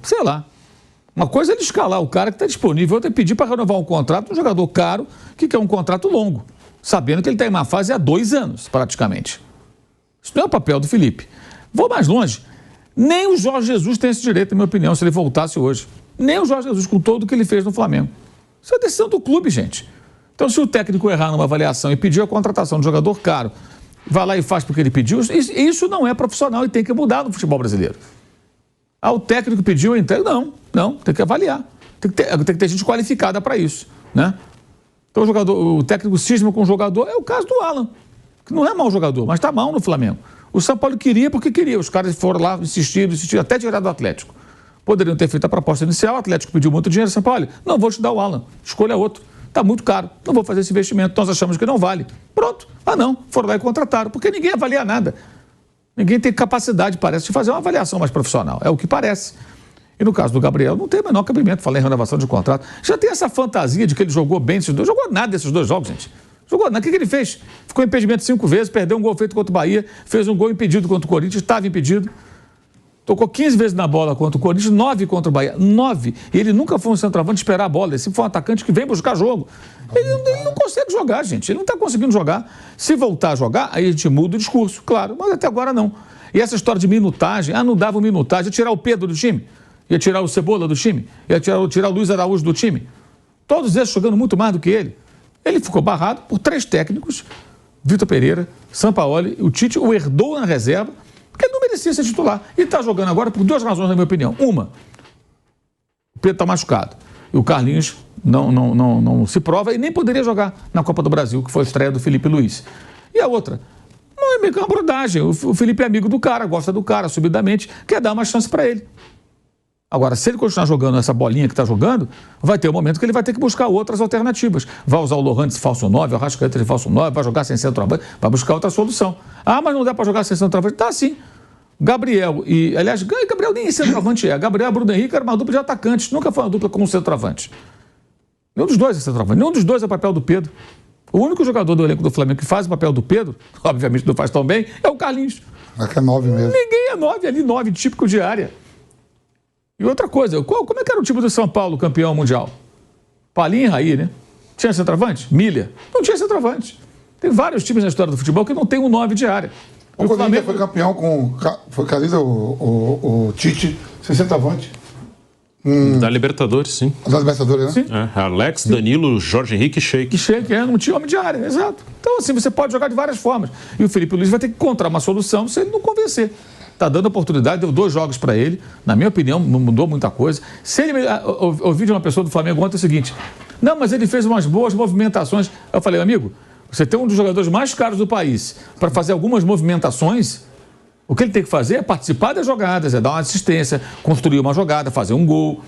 sei lá. Uma coisa é ele escalar o cara que está disponível, outra é pedir para renovar um contrato de um jogador caro que quer um contrato longo, sabendo que ele está em uma fase há 2 anos, praticamente. Isso não é o papel do Felipe. Vou mais longe. Nem o Jorge Jesus tem esse direito, na minha opinião, se ele voltasse hoje. Nem o Jorge Jesus, com todo o que ele fez no Flamengo. Isso é decisão do clube, gente. Então, se o técnico errar numa avaliação e pedir a contratação de um jogador caro, vai lá e faz porque ele pediu, isso não é profissional e tem que mudar no futebol brasileiro. Ah, o técnico pediu, eu entrego. Não, tem que avaliar. Tem que ter gente qualificada para isso, né? Então, o técnico cisma com o jogador, é o caso do Alan, que não é mau jogador, mas está mal no Flamengo. O São Paulo queria porque queria, os caras foram lá, insistiram, até tirar do Atlético. Poderiam ter feito a proposta inicial, o Atlético pediu muito dinheiro, São Paulo, não vou te dar o Alan, escolha outro. Está muito caro, não vou fazer esse investimento, nós achamos que não vale. Pronto, não, foram lá e contrataram, porque ninguém avalia nada. Ninguém tem capacidade, parece, de fazer uma avaliação mais profissional, é o que parece. E no caso do Gabriel, não tem o menor cabimento falar em renovação de contrato. Já tem essa fantasia de que ele jogou bem esses dois, jogou nada desses 2 jogos, gente. Jogou nada, o que ele fez? Ficou em impedimento 5 vezes, perdeu um gol feito contra o Bahia, fez um gol impedido contra o Corinthians, estava impedido. Tocou 15 vezes na bola contra o Corinthians, 9 contra o Bahia. 9. E ele nunca foi um centroavante esperar a bola. Ele sempre foi um atacante que vem buscar jogo. Ele não consegue jogar, gente. Ele não está conseguindo jogar. Se voltar a jogar, aí a gente muda o discurso, claro. Mas até agora não. E essa história de minutagem, não dava minutagem. Ia tirar o Pedro do time? Ia tirar o Cebola do time? Ia tirar o Luiz Araújo do time? Todos esses jogando muito mais do que ele. Ele ficou barrado por 3 técnicos. Vitor Pereira, Sampaoli, o Tite o herdou na reserva, porque ele não merecia ser titular. E está jogando agora por 2 razões, na minha opinião. Uma, o Pedro está machucado. E o Carlinhos não se prova e nem poderia jogar na Copa do Brasil, que foi a estreia do Felipe Luiz. E a outra, não é meio que uma brodagem. O Felipe é amigo do cara, gosta do cara, subidamente, quer dar uma chance para ele. Agora, se ele continuar jogando essa bolinha que está jogando, vai ter um momento que ele vai ter que buscar outras alternativas. Vai usar o Lohan de falso 9, o Arrascaeta de falso 9, vai jogar sem centroavante, vai buscar outra solução. Mas não dá para jogar sem centroavante? Tá sim. Gabriel e... Aliás, Gabriel nem centroavante é. Gabriel e Bruno Henrique era uma dupla de atacantes, nunca foi uma dupla como centroavante. Nenhum dos dois é centroavante, nenhum dos dois é o papel do Pedro. O único jogador do elenco do Flamengo que faz o papel do Pedro, obviamente não faz tão bem, é o Carlinhos. É que é 9 mesmo. Ninguém é 9 ali, 9, típico de área. E outra coisa, como é que era o time do São Paulo campeão mundial? Palinha e Raí, né? Tinha centroavante? Milha. Não tinha centroavante. Tem vários times na história do futebol que não tem um 9 de área. O Flamengo foi campeão com... Foi Carlinhos, o Tite, sem centroavante. Da Libertadores, sim. Da Libertadores, né? Sim. Alex, sim. Danilo, Jorge Henrique e Sheik. Não tinha homem de área, exato. Então, assim, você pode jogar de várias formas. E o Felipe Luiz vai ter que encontrar uma solução se ele não convencer. Está dando oportunidade, deu 2 jogos para ele. Na minha opinião, não mudou muita coisa. Se ele ouvi de uma pessoa do Flamengo ontem o seguinte: não, mas ele fez umas boas movimentações. Eu falei, amigo, você tem um dos jogadores mais caros do país para fazer algumas movimentações. O que ele tem que fazer é participar das jogadas, é dar uma assistência, construir uma jogada, fazer um gol.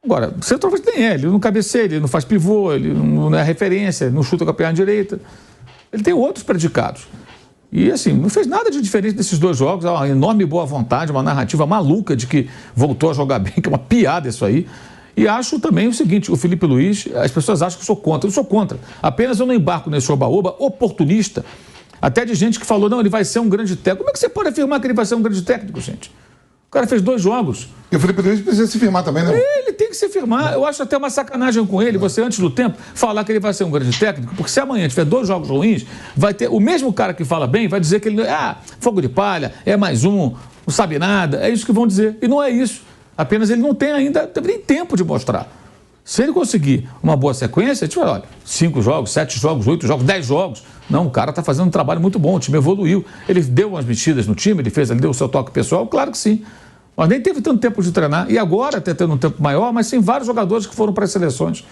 Agora, o centroavante nem é, ele não cabeceia, ele não faz pivô, ele não é referência, ele não chuta com a perna direita. Ele tem outros predicados. E assim, não fez nada de diferente desses 2 jogos, uma enorme boa vontade, uma narrativa maluca de que voltou a jogar bem, que é uma piada isso aí. E acho também o seguinte, o Felipe Luiz, as pessoas acham que eu sou contra. Eu sou contra. Apenas eu não embarco nesse oba-oba oportunista, até de gente que falou, não, ele vai ser um grande técnico. Como é que você pode afirmar que ele vai ser um grande técnico, gente? O cara fez 2 jogos. E o Felipe Luiz precisa se firmar também, né? Ele tem que se firmar. Eu acho até uma sacanagem com ele, você antes do tempo, falar que ele vai ser um grande técnico, porque se amanhã tiver 2 jogos ruins, vai ter o mesmo cara que fala bem, vai dizer que ele fogo de palha, é mais um, não sabe nada, é isso que vão dizer. E não é isso. Apenas ele não tem ainda nem tempo de mostrar. Se ele conseguir uma boa sequência, a gente vai, olha, 5 jogos, 7 jogos, 8 jogos, 10 jogos. Não, o cara está fazendo um trabalho muito bom, o time evoluiu. Ele deu umas mexidas no time, ele deu o seu toque pessoal, claro que sim. Mas nem teve tanto tempo de treinar. E agora, até tendo um tempo maior, mas tem vários jogadores que foram para as seleções.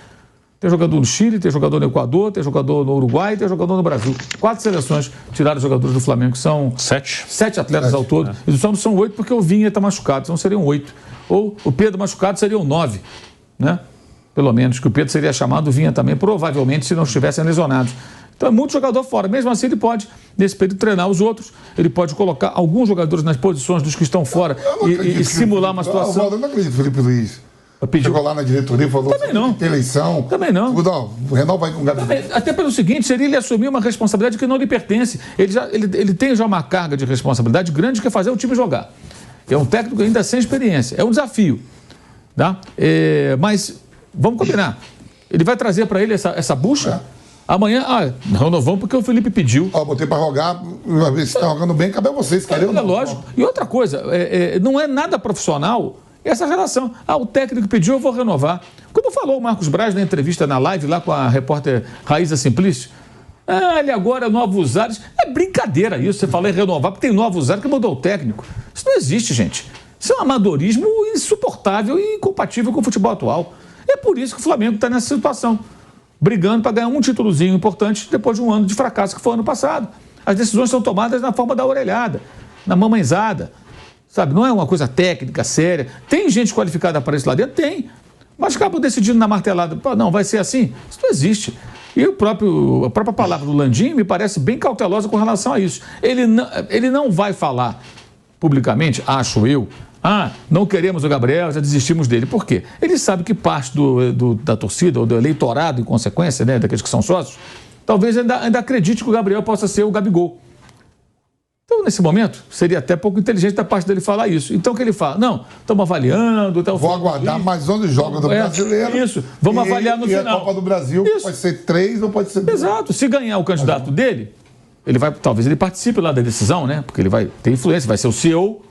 Tem jogador no Chile, tem jogador no Equador, tem jogador no Uruguai, tem jogador no Brasil. 4 seleções tiraram os jogadores do Flamengo, que são 7 atletas ao todo. E só não são 8 porque o Vinha está machucado, então seriam 8. Ou o Pedro machucado seriam 9, né? Pelo menos, que o Pedro seria chamado, o Vinha também, provavelmente, se não estivessem lesionados. Então é muito jogador fora. Mesmo assim, ele pode, nesse período, treinar os outros. Ele pode colocar alguns jogadores nas posições dos que estão fora e simular uma situação. Eu não acredito, Felipe Luiz. Chegou lá na diretoria e falou também não. Tem eleição. Também não. O Renan vai com o Gabriel. Até pelo seguinte, seria ele assumir uma responsabilidade que não lhe pertence. Ele tem já uma carga de responsabilidade grande que é fazer o time jogar. É um técnico ainda sem experiência. É um desafio. Tá? Mas vamos combinar. Ele vai trazer para ele essa bucha? Amanhã, renovamos porque o Felipe pediu. Botei para rogar, se está rogando bem, cabe a vocês, querem ou não. Lógico. E outra coisa, não é nada profissional essa relação. O técnico pediu, eu vou renovar. Como falou o Marcos Braz na entrevista na live lá com a repórter Raíssa Simplício, ele agora é novos ares. É brincadeira isso, você fala em renovar, porque tem novos ares que mudou o técnico. Isso não existe, gente. Isso é um amadorismo insuportável e incompatível com o futebol atual. É por isso que o Flamengo está nessa situação, brigando para ganhar um títulozinho importante depois de um ano de fracasso que foi ano passado. As decisões são tomadas na forma da orelhada, na mamãezada, sabe? Não é uma coisa técnica, séria. Tem gente qualificada para isso lá dentro? Tem. Mas acabam decidindo na martelada. Não, vai ser assim? Isso não existe. E a própria palavra do Landim me parece bem cautelosa com relação a isso. Ele não vai falar publicamente, acho eu, não queremos o Gabriel, já desistimos dele. Por quê? Ele sabe que parte da torcida, ou do eleitorado, em consequência, né, daqueles que são sócios, talvez ainda acredite que o Gabriel possa ser o Gabigol. Então, nesse momento, seria até pouco inteligente da parte dele falar isso. Então, o que ele fala? Não, estamos avaliando. Vou aguardar mais 11 jogos do Brasileiro. Isso, vamos avaliar no final. E a Copa do Brasil pode ser 3 ou pode ser 2. Exato, se ganhar o candidato dele, talvez ele participe lá da decisão, né? Porque ele vai ter influência, vai ser o CEO,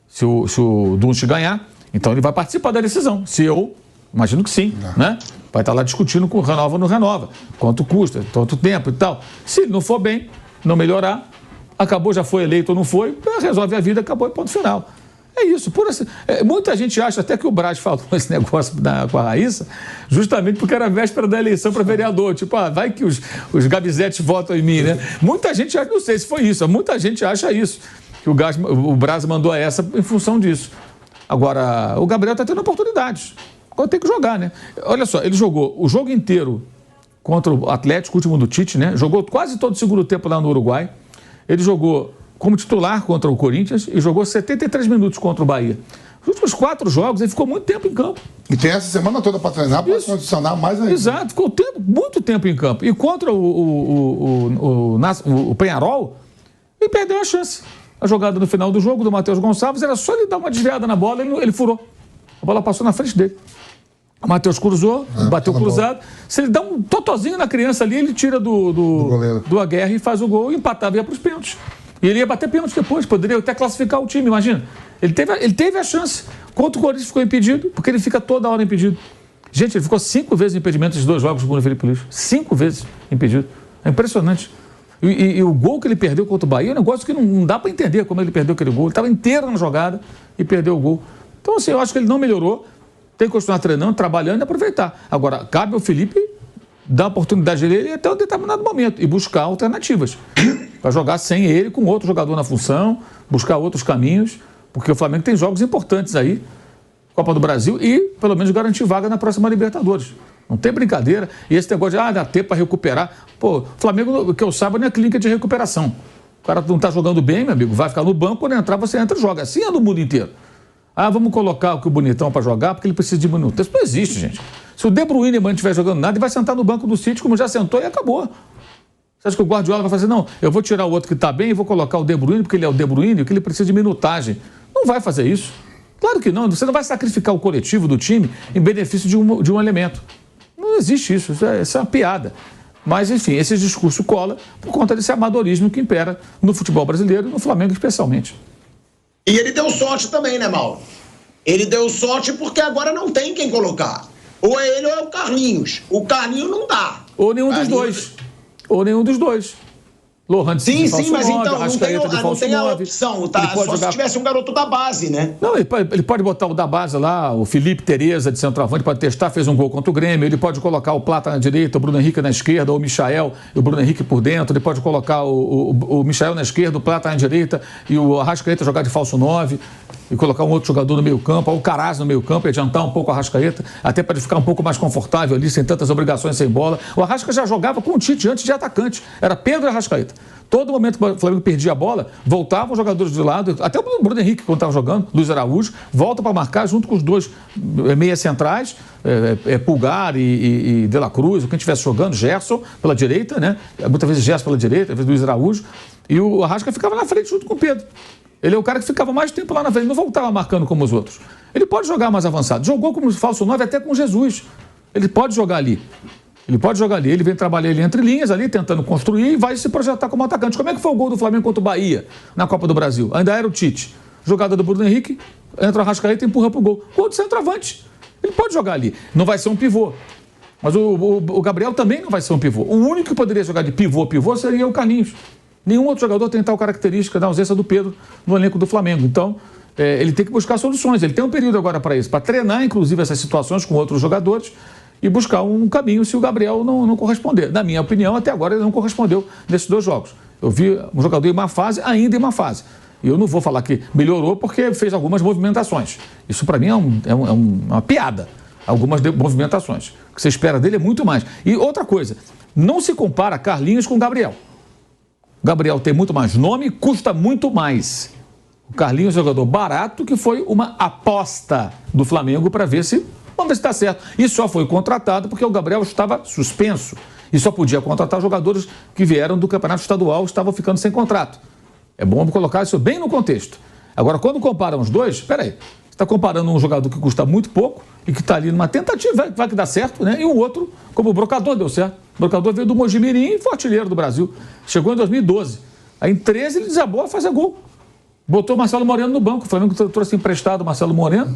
se o Dunst ganhar, então ele vai participar da decisão. CEO, imagino que sim, né? Vai estar lá discutindo com renova ou não renova, quanto custa, quanto tempo e tal. Se ele não for bem, não melhorar, acabou, já foi eleito ou não foi, resolve a vida, acabou e ponto final. É isso. Muita gente acha até que o Braz falou esse negócio com a Raíssa, justamente porque era véspera da eleição para vereador. Tipo, vai que os gabizetes votam em mim, né? Muita gente acha, não sei se foi isso, muita gente acha isso, que o Braz mandou essa em função disso. Agora, o Gabriel está tendo oportunidades. Agora tem que jogar, né? Olha só, ele jogou o jogo inteiro contra o Atlético, último do Tite, né? Jogou quase todo o segundo tempo lá no Uruguai. Ele jogou como titular contra o Corinthians e jogou 73 minutos contra o Bahia. Os últimos 4 jogos, ele ficou muito tempo em campo. E tem essa semana toda para treinar, para condicionar mais ainda. Exato, ficou muito tempo em campo. E contra o Peñarol, ele perdeu a chance. A jogada no final do jogo do Matheus Gonçalves era só ele dar uma desviada na bola, ele furou. A bola passou na frente dele. O Matheus cruzou, bateu cruzado. Se ele dá um totozinho na criança ali, ele tira do Aguerre e faz o gol e empatava e ia para os pênaltis. E ele ia bater pênalti depois, poderia até classificar o time, imagina. Ele teve a chance. Contra o Corinthians ficou impedido, porque ele fica toda hora impedido. Gente, ele ficou 5 vezes impedimento nesses 2 jogos com o Felipe Luiz. 5 vezes impedido. É impressionante. E o gol que ele perdeu contra o Bahia é um negócio que não dá para entender como ele perdeu aquele gol. Ele estava inteiro na jogada e perdeu o gol. Então, assim, eu acho que ele não melhorou. Tem que continuar treinando, trabalhando e aproveitar. Agora, cabe ao Felipe dar a oportunidade dele até um determinado momento e buscar alternativas. Para jogar sem ele, com outro jogador na função, buscar outros caminhos, porque o Flamengo tem jogos importantes aí, Copa do Brasil, e pelo menos garantir vaga na próxima Libertadores. Não tem brincadeira. E esse negócio de dá tempo para recuperar. Pô, o Flamengo, que eu saiba, não é clínica de recuperação. O cara não está jogando bem, meu amigo, vai ficar no banco, quando entrar, você entra e joga. Assim é no mundo inteiro. Vamos colocar o Bonitão para jogar porque ele precisa de minutos. Isso não existe, gente. Se o De Bruyne não estiver jogando nada, ele vai sentar no banco do City, como já sentou, e acabou. Você acha que o Guardiola vai fazer? Não, eu vou tirar o outro que está bem e vou colocar o De Bruyne, porque ele é o De Bruyne, porque ele precisa de minutagem. Não vai fazer isso. Claro que não. Você não vai sacrificar o coletivo do time em benefício de um elemento. Não existe isso. Isso é uma piada. Mas, enfim, esse discurso cola por conta desse amadorismo que impera no futebol brasileiro e no Flamengo especialmente. E ele deu sorte também, né, Mauro? Ele deu sorte porque agora não tem quem colocar. Ou é ele ou é o Carlinhos. O Carlinhos não dá. Ou nenhum dos dois. Ou nenhum dos dois. Lohan sim, mas então não tem a opção, tá? Só se tivesse um garoto da base, né? Não, ele pode botar o da base lá, o Felipe Tereza de centroavante, pode testar, fez um gol contra o Grêmio, ele pode colocar o Plata na direita, o Bruno Henrique na esquerda, ou o Michael e o Bruno Henrique por dentro, ele pode colocar o Michael na esquerda, o Plata na direita e o Arrascaeta jogar de falso 9 e colocar um outro jogador no meio campo, ou o Caraz no meio campo e adiantar um pouco o Arrascaeta, até para ele ficar um pouco mais confortável ali, sem tantas obrigações, sem bola. O Arrasca já jogava com o Tite antes de atacante, era Pedro Arrascaeta. Todo momento que o Flamengo perdia a bola, voltavam os jogadores de lado, até o Bruno Henrique, quando estava jogando, Luiz Araújo, volta para marcar junto com os dois meias centrais, Pulgar e De La Cruz, quem estivesse jogando, Gerson pela direita, né? Muitas vezes Gerson pela direita, às vezes Luiz Araújo, e o Arrasca ficava na frente junto com o Pedro. Ele é o cara que ficava mais tempo lá na frente, não voltava marcando como os outros. Ele pode jogar mais avançado. Jogou como falso 9 até com Jesus. Ele pode jogar ali. Ele vem trabalhar ali entre linhas, ali, tentando construir e vai se projetar como atacante. Como é que foi o gol do Flamengo contra o Bahia na Copa do Brasil? Ainda era o Tite. Jogada do Bruno Henrique, entra o Arrascaeta e empurra pro gol. Gol do centroavante. Ele pode jogar ali. Não vai ser um pivô. Mas o Gabriel também não vai ser um pivô. O único que poderia jogar de pivô seria o Carlinhos. Nenhum outro jogador tem tal característica da ausência do Pedro no elenco do Flamengo. Então, ele tem que buscar soluções. Ele tem um período agora para isso, para treinar, inclusive, essas situações com outros jogadores e buscar um caminho se o Gabriel não corresponder. Na minha opinião, até agora ele não correspondeu nesses 2 jogos. Eu vi um jogador em uma fase, ainda em uma fase. E eu não vou falar que melhorou porque fez algumas movimentações. Isso, para mim, é uma piada. Algumas movimentações. O que você espera dele é muito mais. E outra coisa, não se compara Carlinhos com Gabriel. O Gabriel tem muito mais nome e custa muito mais. O Carlinhos é um jogador barato que foi uma aposta do Flamengo para ver se... Vamos ver se está certo. E só foi contratado porque o Gabriel estava suspenso. E só podia contratar jogadores que vieram do campeonato estadual e estavam ficando sem contrato. É bom colocar isso bem no contexto. Agora, quando comparam os dois, espera aí. Você está comparando um jogador que custa muito pouco e que está ali numa tentativa, vai que dá certo, né? E um outro, como o Brocador, deu certo. O Brocador veio do Mojimirim e foi artilheiro do Brasil. Chegou em 2012. Aí em 2013 ele desabou a fazer gol. Botou o Marcelo Moreno no banco. O Flamengo trouxe emprestado o Marcelo Moreno.